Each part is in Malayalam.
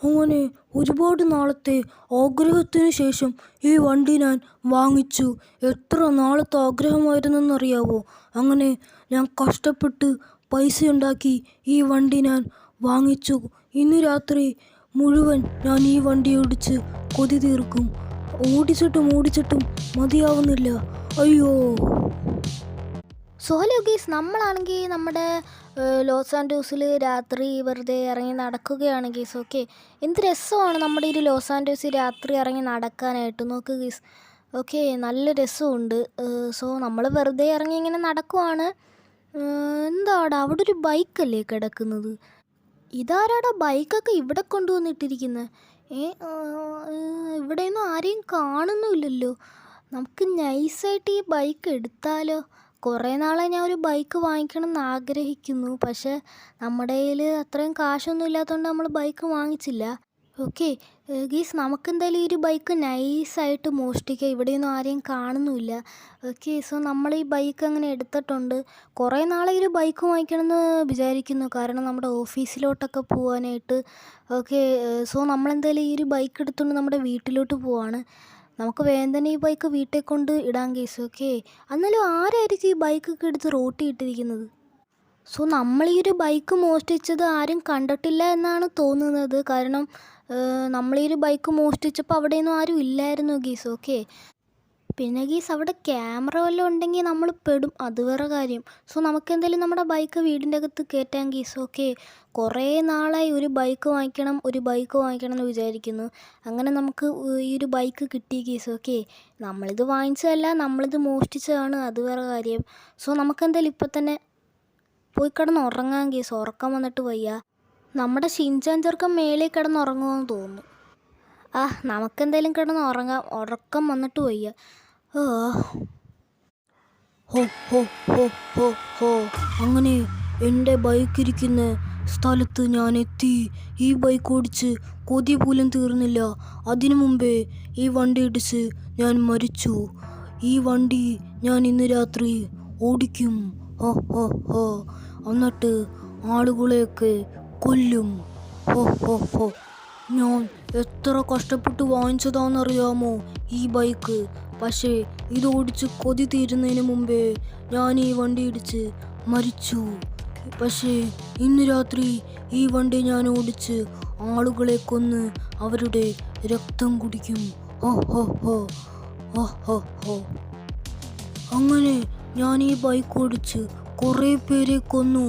അങ്ങനെ ഒരുപാട് നാളത്തെ ആഗ്രഹത്തിന് ശേഷം ഈ വണ്ടി ഞാൻ വാങ്ങിച്ചു. എത്ര നാളത്തെ ആഗ്രഹമായിരുന്നെന്നറിയാവോ? അങ്ങനെ ഞാൻ കഷ്ടപ്പെട്ട് പൈസയുണ്ടാക്കി ഈ വണ്ടി ഞാൻ വാങ്ങിച്ചു. ഇന്ന് രാത്രി മുഴുവൻ ഞാൻ ഈ വണ്ടി ഓടിച്ച് കൊതി തീർക്കും. ഓടിച്ചിട്ടും മതിയാവുന്നില്ല. അയ്യോ! ഹലോ ഗീസ്, നമ്മളാണെങ്കിൽ നമ്മുടെ ലോസ് ആൻഡോസിൽ രാത്രി വെറുതെ ഇറങ്ങി നടക്കുകയാണ് ഗീസ്. ഓക്കെ, എന്ത് രസമാണ് നമ്മുടെ ഈ ലോസ് ആൻഡോസിൽ രാത്രി ഇറങ്ങി നടക്കാനായിട്ട്. നോക്ക് ഗീസ്, ഓക്കെ, നല്ല രസമുണ്ട്. നമ്മൾ വെറുതെ ഇറങ്ങി ഇങ്ങനെ നടക്കുവാണ്. എന്താടാ അവിടെ ഒരു ബൈക്കല്ലേ കിടക്കുന്നത്? ഇതാരാടാ ബൈക്കൊക്കെ ഇവിടെ കൊണ്ടുവന്നിട്ടിരിക്കുന്നത്? ഇവിടെയൊന്നും ആരെയും കാണുന്നുമില്ലല്ലോ. നമുക്ക് നൈസായിട്ട് ഈ ബൈക്ക് എടുത്താലോ? കുറേ നാളെ ഞാൻ ഒരു ബൈക്ക് വാങ്ങിക്കണം എന്ന് ആഗ്രഹിക്കുന്നു. പക്ഷേ നമ്മുടെ കയ്യിൽ അത്രയും കാശൊന്നും ഇല്ലാത്തതുകൊണ്ട് നമ്മൾ ബൈക്ക് വാങ്ങിച്ചില്ല. ഓക്കെ ഗീസ്, നമുക്കെന്തായാലും ഈ ഒരു ബൈക്ക് നൈസായിട്ട് മോഷ്ടിക്കുക. ഇവിടെയൊന്നും ആരെയും കാണുന്നുമില്ല. ഓക്കെ, നമ്മൾ ഈ ബൈക്ക് അങ്ങനെ എടുത്തിട്ടുണ്ട്. കുറേ നാളെ ഒരു ബൈക്ക് വാങ്ങിക്കണമെന്ന് വിചാരിക്കുന്നു, കാരണം നമ്മുടെ ഓഫീസിലോട്ടൊക്കെ പോകാനായിട്ട്. ഓക്കെ, നമ്മളെന്തായാലും ഈ ഒരു ബൈക്ക് എടുത്തുകൊണ്ട് നമ്മുടെ വീട്ടിലോട്ട് പോവാണ്. നമുക്ക് വേഗം തന്നെ ഈ ബൈക്ക് വീട്ടിൽ കൊണ്ട് ഇടാൻ കേസ്. ഓക്കെ, എന്നാലും ആരായിരിക്കും ഈ ബൈക്കൊക്കെ എടുത്ത് റോട്ടിൽ ഇട്ടിരിക്കുന്നത്? നമ്മൾ ഈ ഒരു ബൈക്ക് മോഷ്ടിച്ചത് ആരും കണ്ടിട്ടില്ല എന്നാണ് തോന്നുന്നത്. കാരണം നമ്മൾ ഈ ഒരു ബൈക്ക് മോഷ്ടിച്ചപ്പോൾ അവിടെയൊന്നും ആരും ഇല്ലായിരുന്നു ഗീസ്. ഓക്കെ, പിന്നെ ഗീസ് അവിടെ ക്യാമറ വല്ലതും ഉണ്ടെങ്കിൽ നമ്മൾ പെടും, അത് വേറെ കാര്യം. നമുക്കെന്തായാലും നമ്മുടെ ബൈക്ക് വീടിൻ്റെ അകത്ത് കയറ്റാം ഗീസ്. ഓക്കെ, കുറേ നാളായി ഒരു ബൈക്ക് വാങ്ങിക്കണം എന്ന് വിചാരിക്കുന്നു. അങ്ങനെ നമുക്ക് ഈ ഒരു ബൈക്ക് കിട്ടി ഗീസ്. ഓക്കെ, നമ്മളിത് വാങ്ങിച്ചതല്ല, നമ്മളിത് മോഷ്ടിച്ചതാണ്, അത് വേറെ കാര്യം. നമുക്കെന്തായാലും ഇപ്പം തന്നെ പോയി കിടന്ന് ഉറങ്ങാൻ ഗീസ്. ഉറക്കം വന്നിട്ട് വയ്യ. നമ്മുടെ ഷിൻചാൻ ചെറുക്കൻ മേളിൽ കിടന്ന് ഉറങ്ങുമെന്ന് തോന്നുന്നു. നമുക്കെന്തായാലും കിടന്ന് ഉറങ്ങാം, ഉറക്കം വന്നിട്ട് വയ്യ. അങ്ങനെ എൻ്റെ ബൈക്കിരിക്കുന്ന സ്ഥലത്ത് ഞാൻ എത്തി. ഈ ബൈക്ക് ഓടിച്ച് കൊതി പോലും തീർന്നില്ല. അതിനു മുമ്പേ ഈ വണ്ടി ഇടിച്ച് ഞാൻ മരിച്ചു. ഈ വണ്ടി ഞാൻ ഇന്ന് രാത്രി ഓടിക്കും. എന്നിട്ട് ആളുകളെയൊക്കെ കൊല്ലും. ഞാൻ എത്ര കഷ്ടപ്പെട്ട് വാങ്ങിച്ചതാണെന്നറിയാമോ ഈ ബൈക്ക്? പക്ഷേ ഇത് ഓടിച്ച് കൊതി തീരുന്നതിന് മുമ്പേ ഞാൻ ഈ വണ്ടി ഇടിച്ച് മരിച്ചു. പക്ഷേ ഇന്ന് രാത്രി ഈ വണ്ടി ഞാൻ ഓടിച്ച് ആളുകളെ കൊന്ന് അവരുടെ രക്തം കുടിക്കും. അങ്ങനെ ഞാൻ ഈ ബൈക്ക് ഓടിച്ച് കുറേ പേരെ കൊന്നു.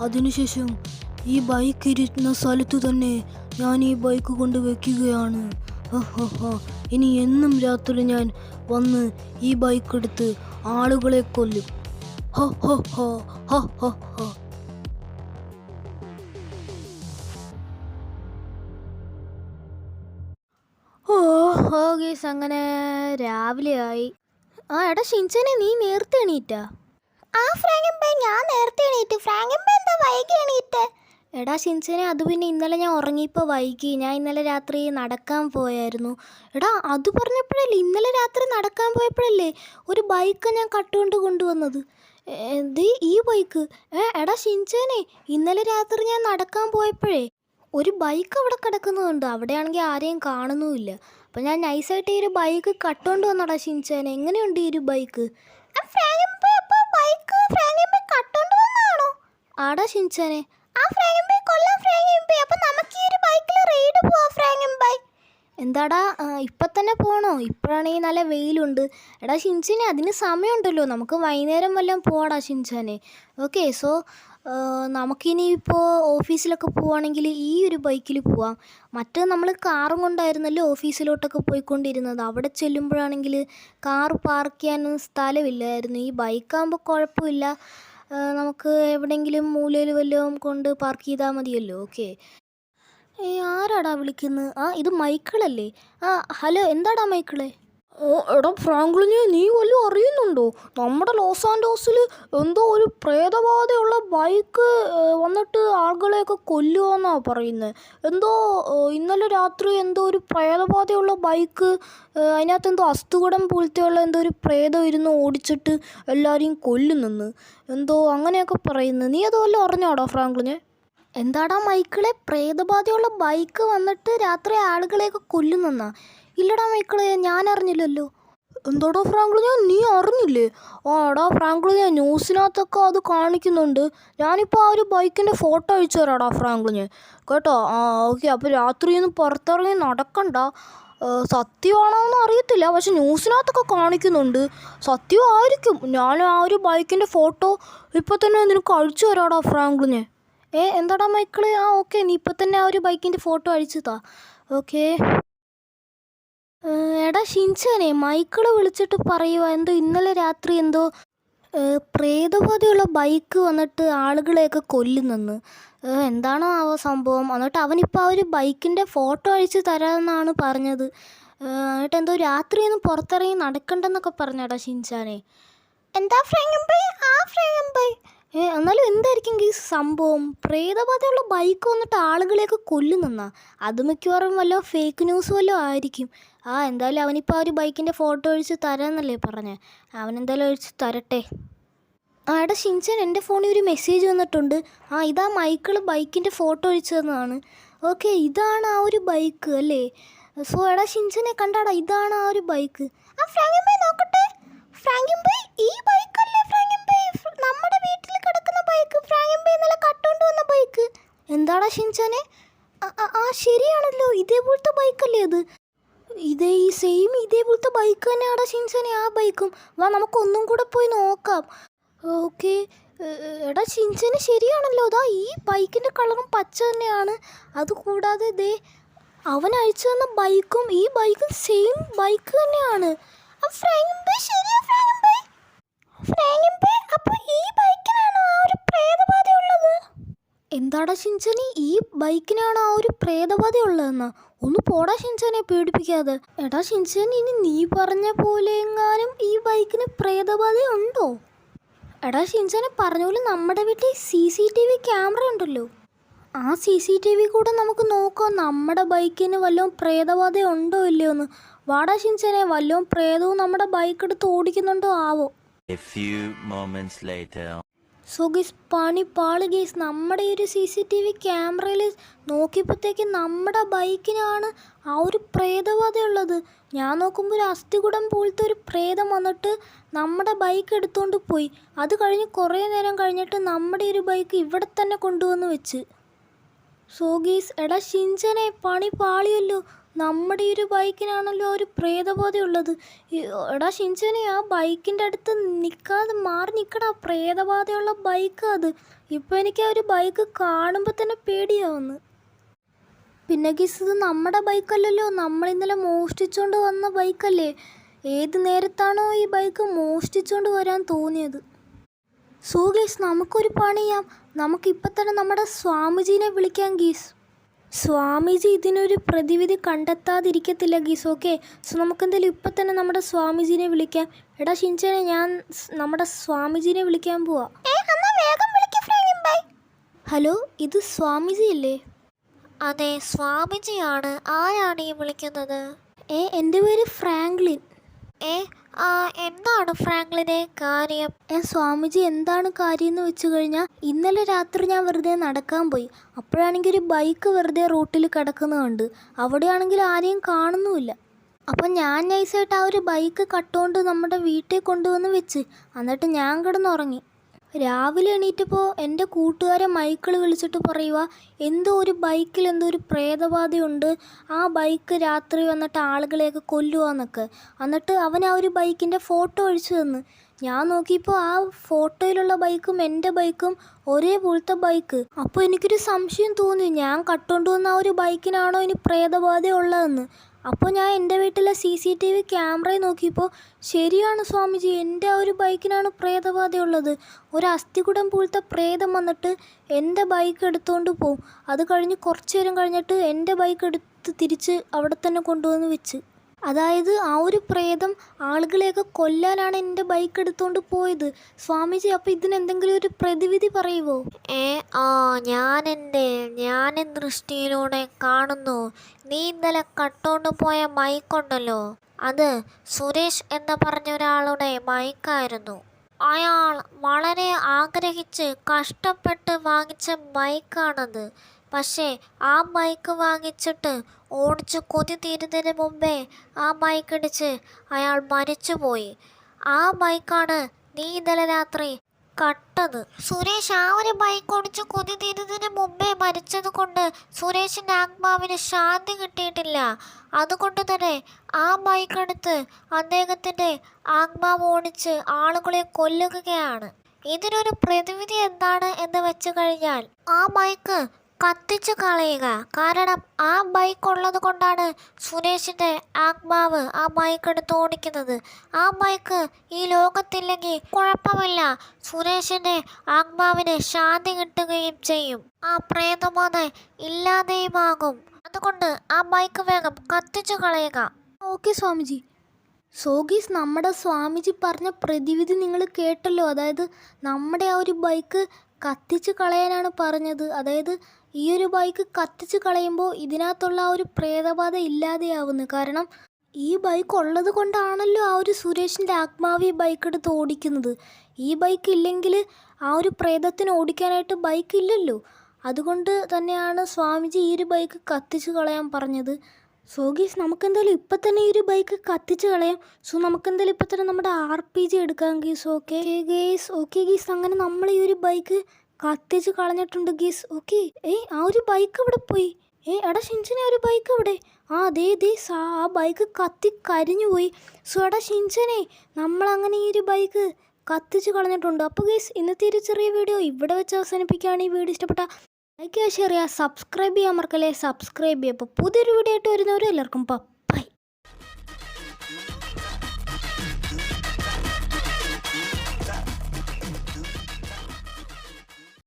അതിനുശേഷം ഈ ബൈക്ക് ഇരുന്ന സ്ഥലത്ത് തന്നെ ഞാൻ ഈ ബൈക്ക് കൊണ്ട് വെക്കുകയാണ്. ഇനി എന്നും രാത്രി ഞാൻ വന്ന് ഈ ബൈക്ക് എടുത്ത് ആളുകളെ കൊല്ലും. ഗീസ്, അങ്ങനെ രാവിലെയായി. എടാ ഷിൻചാനെ, നീ നേരത്തെ എണീറ്റാ? ഞാൻ നേരത്തെ എണീറ്റു. ഫ്രാങ്കൻ എന്താ വൈകി എണീറ്റ്? എടാ ഷിൻചാനെ, അത് പിന്നെ ഇന്നലെ ഞാൻ ഉറങ്ങിയപ്പോൾ വൈകി. ഞാൻ ഇന്നലെ രാത്രി നടക്കാൻ പോയായിരുന്നു. എടാ, അത് പറഞ്ഞപ്പോഴല്ലേ, ഇന്നലെ രാത്രി നടക്കാൻ പോയപ്പോഴല്ലേ ഒരു ബൈക്ക് ഞാൻ കട്ടുകൊണ്ട് കൊണ്ടുവന്നത്. ഈ ബൈക്ക്? എടാ ഷിൻചാനെ, ഇന്നലെ രാത്രി ഞാൻ നടക്കാൻ പോയപ്പോഴേ ഒരു ബൈക്ക് അവിടെ കിടക്കുന്നുണ്ട്. അവിടെയാണെങ്കിൽ ആരെയും കാണുന്നുമില്ല. അപ്പം ഞാൻ നൈസായിട്ട് ഈ ഒരു ബൈക്ക് കട്ടുകൊണ്ട് വന്നടാ ഷിൻചാനെ. എങ്ങനെയുണ്ട് ഈ ഒരു ബൈക്ക്? ആടാ ഷിൻചാനെ. എന്താടാ, ഇപ്പം തന്നെ പോകണോ? ഇപ്പോഴാണെങ്കിൽ നല്ല വെയിലുണ്ട്. എടാ ഷിൻചാനെ, അതിന് സമയമുണ്ടല്ലോ, നമുക്ക് വൈകുന്നേരം വല്ലതും പോടാ ഷിൻചാനെ. ഓക്കെ, നമുക്കിനി ഇപ്പോൾ ഓഫീസിലൊക്കെ പോവുകയാണെങ്കിൽ ഈ ഒരു ബൈക്കിൽ പോവാം. മറ്റേ നമ്മൾ കാറും കൊണ്ടായിരുന്നല്ലോ ഓഫീസിലോട്ടൊക്കെ പോയിക്കൊണ്ടിരുന്നത്. അവിടെ ചെല്ലുമ്പോഴാണെങ്കിൽ കാർ പാർക്ക് ചെയ്യാനൊന്നും സ്ഥലമില്ലായിരുന്നു. ഈ ബൈക്കാകുമ്പോൾ കുഴപ്പമില്ല, നമുക്ക് എവിടെയെങ്കിലും മൂലയിൽ വല്ലതും കൊണ്ട് പാർക്ക് ചെയ്താൽ മതിയല്ലോ. ഓക്കെ, ആരാടാ വിളിക്കുന്നത്? ഇത് മൈക്കിളല്ലേ? ഹലോ, എന്താടാ മൈക്കിളെ? എടാ ഫ്രാങ്ക്ലിനെ, നീ വല്ലതും അറിയുന്നുണ്ടോ? നമ്മുടെ ലോസ് ആൻഡോസിൽ എന്തോ ഒരു പ്രേതബാധയുള്ള ബൈക്ക് വന്നിട്ട് ആളുകളെയൊക്കെ കൊല്ലുമെന്നാണ് പറയുന്നത്. എന്തോ ഇന്നലെ രാത്രി എന്തോ ഒരു പ്രേതബാധയുള്ള ബൈക്ക്, അതിനകത്ത് എന്തോ അസ്ഥികൂടം പോലത്തെയുള്ള എന്തോ ഒരു പ്രേതം ഇരുന്ന് ഓടിച്ചിട്ട് എല്ലാവരെയും കൊല്ലുന്നെന്ന് എന്തോ അങ്ങനെയൊക്കെ പറയുന്നത്. നീ അത് വല്ലതും അറിഞ്ഞോടാ ഫ്രാങ്ക്ലിനെ? എന്താടാ മൈക്കിളെ, പ്രേതബാധയുള്ള ബൈക്ക് വന്നിട്ട് രാത്രി ആളുകളെയൊക്കെ കൊല്ലുന്നെന്നാ? ഇല്ലടാ മൈക്കിളെ, ഞാൻ അറിഞ്ഞില്ലല്ലോ. എന്താടാ ഫ്രാങ്ക്ലിനെ, നീ അറിഞ്ഞില്ലേ? ആ എടാ ഫ്രാങ്ക്ലിനെ, ന്യൂസിനകത്തൊക്കെ അത് കാണിക്കുന്നുണ്ട്. ഞാനിപ്പോൾ ആ ഒരു ബൈക്കിൻ്റെ ഫോട്ടോ അയച്ചു തരാടാ ഫ്രാങ്ക്ലിനെ, കേട്ടോ? ആ ഓക്കെ. അപ്പോൾ രാത്രിയൊന്നും പുറത്തിറങ്ങി നടക്കണ്ട. സത്യമാണോന്ന് അറിയത്തില്ല, പക്ഷെ ന്യൂസിനകത്തൊക്കെ കാണിക്കുന്നുണ്ട്. സത്യമായിരിക്കും. ഞാൻ ആ ഒരു ബൈക്കിൻ്റെ ഫോട്ടോ ഇപ്പോൾ തന്നെ നിനക്ക് അയച്ചു തരാടാ ഫ്രാങ്ക്ലിനെ. എന്താടാ മൈക്കിള്? ആ ഓക്കെ, നീ ഇപ്പം തന്നെ ആ ഒരു ബൈക്കിൻ്റെ ഫോട്ടോ അയച്ചു താ. ഓക്കെ. എടാ ഷിൻചാനെ, മൈക്കിള് വിളിച്ചിട്ട് പറയുക എന്തോ ഇന്നലെ രാത്രി എന്തോ പ്രേതബാധയുള്ള ബൈക്ക് വന്നിട്ട് ആളുകളെയൊക്കെ കൊല്ലുന്നെന്ന്. എന്താണോ ആ സംഭവം? എന്നിട്ട് അവനിപ്പോൾ ആ ഒരു ബൈക്കിൻ്റെ ഫോട്ടോ അയച്ച് തരാമെന്നാണ് പറഞ്ഞത്. എന്നിട്ട് എന്തോ രാത്രിയൊന്നും പുറത്തിറങ്ങി നടക്കണ്ടെന്നൊക്കെ പറഞ്ഞടാ ഷിൻചാനെ. എന്താ ഫ്രാങ്കമ്പൈ? ആ ഫ്രാങ്കമ്പൈ, എന്നാലും എന്തായിരിക്കും ഈ സംഭവം? പ്രേതബാധയുള്ള ബൈക്ക് വന്നിട്ട് ആളുകളെയൊക്കെ കൊല്ലുന്നെന്നാ? അത് മിക്കവാറും വല്ല ഫേക്ക് ന്യൂസ് വല്ലതും ആയിരിക്കും. എന്തായാലും അവനിപ്പോൾ ആ ഒരു ബൈക്കിൻ്റെ ഫോട്ടോ അഴിച്ച് തരാമെന്നല്ലേ പറഞ്ഞേ. അവനെന്തായാലും അഴിച്ച് തരട്ടെ. എടാ ഷിൻചാൻ, എൻ്റെ ഫോണിൽ ഒരു മെസ്സേജ് വന്നിട്ടുണ്ട്. ഇതാ മൈക്കിള് ബൈക്കിൻ്റെ ഫോട്ടോ അഴിച്ചു തന്നതാണ്. ഓക്കെ, ഇതാണ് ആ ഒരു ബൈക്ക് അല്ലേ? സോ എടാ ഷിൻചാനെ, കണ്ടാടാ, ഇതാണ് ആ ഒരു ബൈക്ക്. ആ ഫ്രാങ്കമ്പൈ നോക്കട്ടെ. ഫ്രാങ്കമ്പൈ, ഈ ബൈക്കല്ലേ ഫ്രാങ്കമ്പൈ? നമ്മുടെ വീട്ടിൽ കിടക്കുന്ന ബൈക്ക്. ഫ്രാങ്കമ്പൈ ഇന്നലെ കട്ടോണ്ട് വന്ന ബൈക്ക്. എന്താടാ ഷിൻചാനെ? ശരിയാണല്ലോ, ഇതേപോലത്തെ ബൈക്കല്ലേ അത്? ഇതേപോലത്തെ ബൈക്ക് തന്നെയാടാ ഷിൻചാനെ, ആ ബൈക്കും. വാ, നമുക്കൊന്നും കൂടെ പോയി നോക്കാം. ഓക്കെ. എടാ ഷിൻചാനെ, ശരിയാണല്ലോ, അതാ ഈ ബൈക്കിൻ്റെ കളറും പച്ച തന്നെയാണ്. അതുകൂടാതെ ദേ അവൻ അയച്ചു തന്ന ബൈക്കും ഈ ബൈക്കും സെയിം ബൈക്ക് തന്നെയാണ്. ഫ്രാങ്കമ്പൈ, ശരിയാ ഫ്രാങ്കമ്പൈ. ഫ്രാങ്കമ്പൈ, അപ്പോൾ ഈ ബൈക്കിനാണോ ആ ഒരു പ്രേതബാധയുള്ളത്? എന്താടാ ഷിൻചാനെ, ഈ ബൈക്കിനാണ് ആ ഒരു പ്രേതബാധയുള്ളതെന്നാ? ഒന്ന് പോടാ ഷിൻചാനെ, പേടിപ്പിക്കാതെ. എടാ ഷിൻചാൻ, ഇനി നീ പറഞ്ഞ പോലെ എങ്ങാനും ഈ ബൈക്കിന് പ്രേതബാധയുണ്ടോ? എടാ ഷിൻചാനെ, പറഞ്ഞ പോലെ നമ്മുടെ വീട്ടിൽ CCTV ക്യാമറ ഉണ്ടല്ലോ. ആ CCTV കൂടെ നമുക്ക് നോക്കാം നമ്മുടെ ബൈക്കിന് വല്ലതും പ്രേതബാധ ഉണ്ടോ ഇല്ലയോ എന്ന്. വാടാ ഷിൻചാനെ, വല്ലതും പ്രേതവും നമ്മുടെ ബൈക്ക് എടുത്ത് ഓടിക്കുന്നുണ്ടോ ആവോ. സോ ഗൈസ്, പണി പാളി ഗൈസ്. നമ്മുടെ ഈ ഒരു CCTV ക്യാമറയിൽ നോക്കിയപ്പോഴത്തേക്ക് നമ്മുടെ ബൈക്കിനാണ് ആ ഒരു പ്രേതബാധയുള്ളത്. ഞാൻ നോക്കുമ്പോൾ ഒരു അസ്ഥികുടം പോലത്തെ ഒരു പ്രേതം വന്നിട്ട് നമ്മുടെ ബൈക്ക് എടുത്തുകൊണ്ട് പോയി. അത് കഴിഞ്ഞ് കുറേ നേരം കഴിഞ്ഞിട്ട് നമ്മുടെ ഒരു ബൈക്ക് ഇവിടെ തന്നെ കൊണ്ടുവന്ന് വെച്ച്. സോ ഗൈസ്, എടാ ഷിൻചാനെ, പണി പാളിയല്ലോ. നമ്മുടെ ഈ ഒരു ബൈക്കിനാണല്ലോ ഒരു പ്രേതബാധയുള്ളത്. എടാ ഷിൻചാനെ, ആ ബൈക്കിൻ്റെ അടുത്ത് നിൽക്കാതെ മാറി നിൽക്കടാ, പ്രേതബാധയുള്ള ബൈക്ക് അത്. ഇപ്പോൾ എനിക്ക് ആ ഒരു ബൈക്ക് കാണുമ്പോൾ തന്നെ പേടിയാവുന്നു. പിന്നെ ഗീസ്, ഇത് നമ്മുടെ ബൈക്കല്ലല്ലോ, നമ്മൾ ഇന്നലെ മോഷ്ടിച്ചുകൊണ്ട് വന്ന ബൈക്കല്ലേ? ഏത് നേരത്താണോ ഈ ബൈക്ക് മോഷ്ടിച്ചുകൊണ്ട് വരാൻ തോന്നിയത്. സോ ഗീസ്, നമുക്കൊരു പണി ചെയ്യാം. നമുക്കിപ്പോൾ തന്നെ നമ്മുടെ സ്വാമിജീനെ വിളിക്കാം ഗീസ്. സ്വാമിജി ഇതിനൊരു പ്രതിവിധി കണ്ടെത്താതിരിക്കത്തില്ല ഗീസ്. ഓക്കെ, സോ നമുക്കെന്തായാലും ഇപ്പം തന്നെ നമ്മുടെ സ്വാമിജീനെ വിളിക്കാം. എടാ ഷിൻചാനെ, ഞാൻ നമ്മുടെ സ്വാമിജീനെ വിളിക്കാൻ പോവാ. ഹലോ, ഇത് സ്വാമിജി അല്ലേ? അതെ, സ്വാമിജിയാണ്. ആരാണ് ഈ വിളിക്കുന്നത്? എൻ്റെ പേര് ഫ്രാങ്ക്ലിൻ. എന്താണ് ഫ്രാങ്ക്ലിനെ കാര്യം? സ്വാമിജി, എന്താണ് കാര്യം എന്ന് വെച്ച് കഴിഞ്ഞാൽ, ഇന്നലെ രാത്രി ഞാൻ വെറുതെ നടക്കാൻ പോയി. അപ്പോഴാണെങ്കിൽ ഒരു ബൈക്ക് വെറുതെ റോട്ടിൽ കിടക്കുന്നത് കണ്ട്. അവിടെയാണെങ്കിൽ ആരെയും കാണുന്നുമില്ല. അപ്പം ഞാൻ നൈസായിട്ട് ആ ഒരു ബൈക്ക് കട്ടുകൊണ്ട് നമ്മുടെ വീട്ടിൽ കൊണ്ടുവന്ന് വെച്ച്, എന്നിട്ട് ഞാൻ കിടന്നുറങ്ങി. രാവിലെ എണീറ്റപ്പോൾ എൻ്റെ കൂട്ടുകാരൻ മൈക്കിൾ വിളിച്ചിട്ട് പറയുക, എന്തോ ഒരു ബൈക്കിൽ എന്തോ ഒരു പ്രേതബാധയുണ്ട്, ആ ബൈക്ക് രാത്രി വന്നിട്ട് ആളുകളെയൊക്കെ കൊല്ലുവാന്നൊക്കെ. എന്നിട്ട് അവൻ ആ ഒരു ബൈക്കിൻ്റെ ഫോട്ടോ അയച്ചു തന്നു. ഞാൻ നോക്കിയപ്പോൾ ആ ഫോട്ടോയിലുള്ള ബൈക്കും എൻ്റെ ബൈക്കും ഒരേപോലത്തെ ബൈക്ക്. അപ്പോൾ എനിക്കൊരു സംശയം തോന്നി, ഞാൻ കട്ടുകൊണ്ട് വന്ന ആ ഒരു ബൈക്കിനാണോ ഇനി പ്രേതബാധ ഉള്ളതെന്ന്. അപ്പോൾ ഞാൻ എൻ്റെ വീട്ടിലെ CCTV ക്യാമറയിൽ നോക്കിയപ്പോൾ ശരിയാണ് സ്വാമിജി, എൻ്റെ ആ ഒരു ബൈക്കിനാണ് പ്രേതബാധയുള്ളത്. ഒരു അസ്ഥികുടം പോലത്തെ പ്രേതം വന്നിട്ട് എൻ്റെ ബൈക്ക് എടുത്തുകൊണ്ട് പോകും. അത് കഴിഞ്ഞ് കുറച്ച് നേരം കഴിഞ്ഞിട്ട് എൻ്റെ ബൈക്ക് എടുത്ത് തിരിച്ച് അവിടെ തന്നെ കൊണ്ടുവന്ന് വെച്ച്. അതായത് ആ ഒരു പ്രേതം ആളുകളെയൊക്കെ കൊല്ലാനാണ് എൻ്റെ ബൈക്ക് എടുത്തുകൊണ്ട് പോയത്. സ്വാമിജി, അപ്പോൾ ഇതിനെന്തെങ്കിലും ഒരു പ്രതിവിധി പറയുമോ? ഞാൻ ദൃഷ്ടിയിലൂടെ കാണുന്നു. നീ ഇന്നലെ കട്ടോണ്ട് പോയ ബൈക്കുണ്ടല്ലോ, അത് സുരേഷ് എന്ന് പറഞ്ഞ ഒരാളുടെ ബൈക്കായിരുന്നു. അയാൾ വളരെ ആഗ്രഹിച്ച് കഷ്ടപ്പെട്ട് വാങ്ങിച്ച ബൈക്കാണത്. പക്ഷേ ആ ബൈക്ക് വാങ്ങിച്ചിട്ട് ഓടിച്ച് കൊതി തീരുന്നതിന് മുമ്പേ ആ ബൈക്കിടിച്ച് അയാൾ മരിച്ചുപോയി. ആ ബൈക്കാണ് നീ ഇന്നലെ രാത്രി കട്ടത്. സുരേഷ് ആ ഒരു ബൈക്ക് ഓടിച്ച് കൊതി തീരുന്നതിന് മുമ്പേ മരിച്ചത് കൊണ്ട് സുരേഷിൻ്റെ ആത്മാവിന് ശാന്തി കിട്ടിയിട്ടില്ല. അതുകൊണ്ട് തന്നെ ആ ബൈക്ക് എടുത്ത് അദ്ദേഹത്തിൻ്റെ ആത്മാവ് ഓടിച്ച് ആളുകളെ കൊല്ലുകയാണ്. ഇതിനൊരു പ്രതിവിധി എന്താണ് എന്ന് വെച്ച് കഴിഞ്ഞാൽ ആ ബൈക്ക് കത്തിച്ചു കളയുക. കാരണം ആ ബൈക്ക് ഉള്ളത് കൊണ്ടാണ് സുരേഷിൻ്റെ ആത്മാവ് ആ ബൈക്ക് എടുത്ത് ഓടിക്കുന്നത്. ആ ബൈക്ക് ഈ ലോകത്തില്ലെങ്കിൽ കുഴപ്പമില്ല, സുരേഷിൻ്റെ ആത്മാവിന് ശാന്തി കിട്ടുകയും ചെയ്യും. ആ പ്രേതബാധ ഇല്ലാതെയുമാകും. അതുകൊണ്ട് ആ ബൈക്ക് വേഗം കത്തിച്ചു കളയുക. ഓക്കെ സ്വാമിജി. സോഗീസ്, നമ്മുടെ സ്വാമിജി പറഞ്ഞ പ്രതിവിധി നിങ്ങൾ കേട്ടല്ലോ. അതായത് നമ്മുടെ ആ ഒരു ബൈക്ക് കത്തിച്ച് കളയാനാണ് പറഞ്ഞത്. അതായത് ഈ ഒരു ബൈക്ക് കത്തിച്ച് കളയുമ്പോൾ ഇതിനകത്തുള്ള ആ ഒരു പ്രേതബാധ ഇല്ലാതെയാവുന്നു. കാരണം ഈ ബൈക്ക് ഉള്ളത് കൊണ്ടാണല്ലോ ആ ഒരു സുരേഷിൻ്റെ ആത്മാവ് ഈ ബൈക്ക് എടുത്ത് ഓടിക്കുന്നത്. ഈ ബൈക്ക് ഇല്ലെങ്കിൽ ആ ഒരു പ്രേതത്തിന് ഓടിക്കാനായിട്ട് ബൈക്ക് ഇല്ലല്ലോ. അതുകൊണ്ട് തന്നെയാണ് സ്വാമിജി ഈ ഒരു ബൈക്ക് കത്തിച്ച് കളയാൻ പറഞ്ഞത്. സോ ഗീസ്, നമുക്കെന്തായാലും ഇപ്പം തന്നെ ഈ ഒരു ബൈക്ക് കത്തിച്ച് കളയാം. സോ നമുക്കെന്തായാലും ഇപ്പം തന്നെ നമ്മുടെ RPG എടുക്കാം ഗീസ്. ഓക്കെ ഗീസ്, ഓക്കെ ഗീസ്, അങ്ങനെ നമ്മൾ ഈ ഒരു ബൈക്ക് കത്തിച്ച് കളഞ്ഞിട്ടുണ്ട് ഗീസ്. ഓക്കെ, ആ ഒരു ബൈക്ക് അവിടെ പോയി. എടാ ഷിൻചനെ, ഒരു ബൈക്ക് അവിടെ. ദേ ആ ബൈക്ക് കത്തി കരിഞ്ഞു പോയി. സോ എടാ ഷിൻചനെ, നമ്മളങ്ങനെ ഈ ഒരു ബൈക്ക് കത്തിച്ച് കളഞ്ഞിട്ടുണ്ട്. അപ്പോൾ ഗീസ്, ഇന്നത്തെ ഒരു ചെറിയ വീഡിയോ ഇവിടെ വെച്ച് അവസാനിപ്പിക്കുകയാണ്. ഈ വീഡിയോ ഇഷ്ടപ്പെട്ട ലൈക്ക് ചെയ്യുക, ഷെയർ ചെയ്യുക, സബ്സ്ക്രൈബ് ചെയ്യാൻ മറക്കല്ലേ. സബ്സ്ക്രൈബ് ചെയ്യുക. അപ്പോൾ പുതിയൊരു വീഡിയോ ആയിട്ട് വരുന്നവരും എല്ലാവർക്കും